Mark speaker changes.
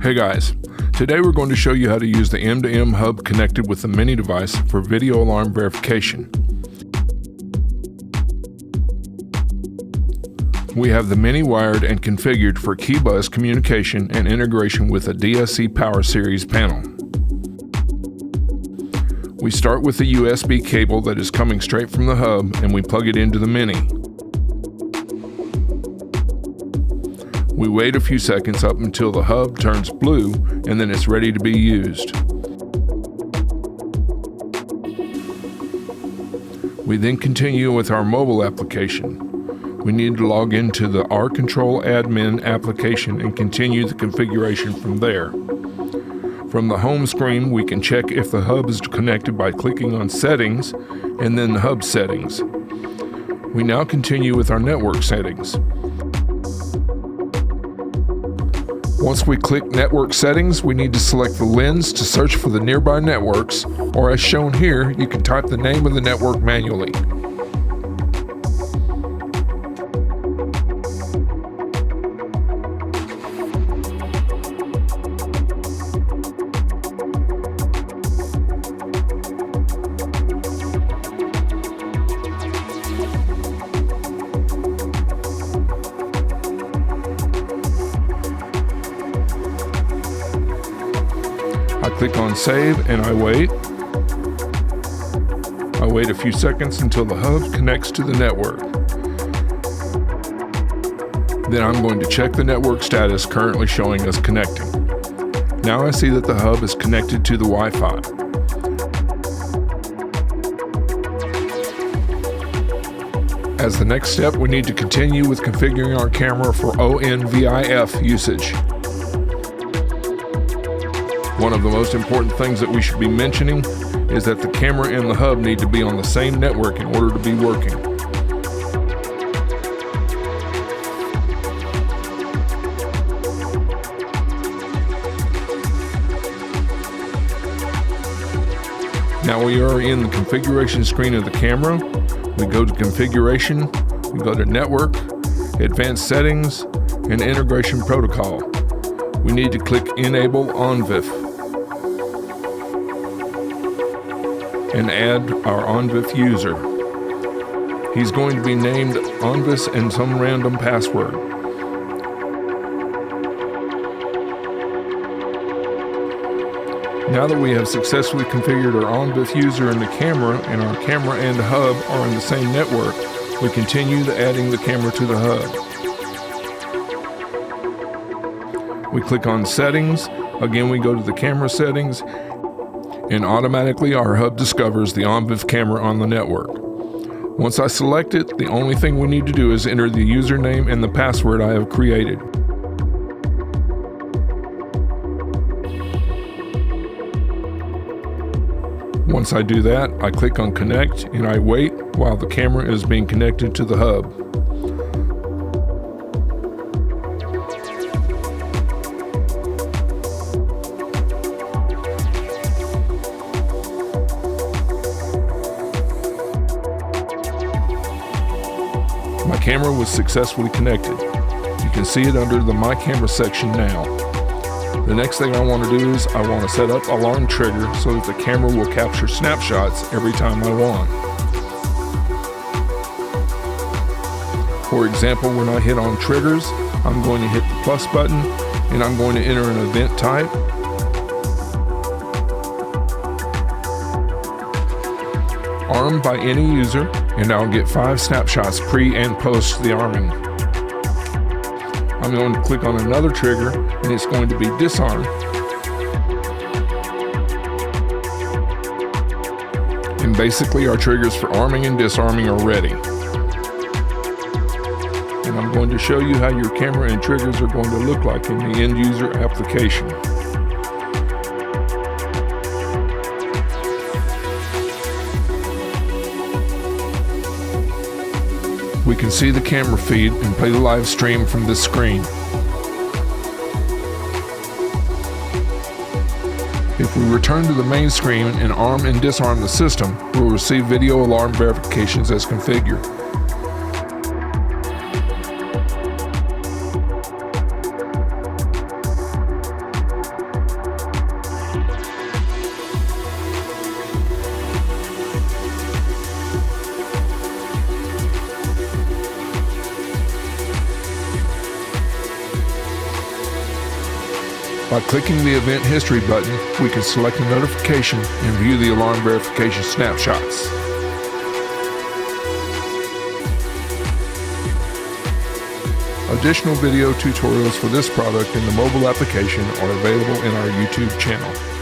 Speaker 1: Hey guys, today we're going to show you how to use the M2M Hub connected with the Mini device for video alarm verification. We have the Mini wired and configured for key bus communication and integration with a DSC Power Series panel. We start with the USB cable that is coming straight from the hub and we plug it into the Mini. We wait a few seconds up until the hub turns blue and then it's ready to be used. We then continue with our mobile application. We need to log into the R-Control Admin application and continue the configuration from there. From the home screen, we can check if the hub is connected by clicking on Settings and then the hub settings. We now continue with our network settings. Once we click Network Settings, we need to select the lens to search for the nearby networks, or as shown here, you can type the name of the network manually. I click on Save and I wait. I wait a few seconds until the hub connects to the network. Then I'm going to check the network status currently showing us connecting. Now I see that the hub is connected to the Wi-Fi. As the next step, we need to continue with configuring our camera for ONVIF usage. One of the most important things that we should be mentioning is that the camera and the hub need to be on the same network in order to be working. Now we are in the configuration screen of the camera. We go to Configuration, we go to Network, Advanced Settings, and Integration Protocol. We need to click Enable ONVIF and add our ONVIF user. He's going to be named ONVIF and some random password. Now that we have successfully configured our ONVIF user in the camera and our camera and the hub are on the same network, we continue adding the camera to the hub. We click on Settings, again we go to the camera settings, and automatically our hub discovers the ONVIF camera on the network. Once I select it, the only thing we need to do is enter the username and the password I have created. Once I do that, I click on Connect and I wait while the camera is being connected to the hub. My camera was successfully connected. You can see it under the My Camera section now. The next thing I want to do is I want to set up alarm trigger so that the camera will capture snapshots every time I want. For example, when I hit on triggers, I'm going to hit the plus button and I'm going to enter an event type. Armed by any user, and I'll get 5 snapshots pre and post the arming. I'm going to click on another trigger and it's going to be disarm. And basically our triggers for arming and disarming are ready. And I'm going to show you how your camera and triggers are going to look like in the end user application. We can see the camera feed and play the live stream from this screen. If we return to the main screen and arm and disarm the system, we'll receive video alarm verifications as configured. By clicking the Event History button, we can select a notification and view the alarm verification snapshots. Additional video tutorials for this product and the mobile application are available in our YouTube channel.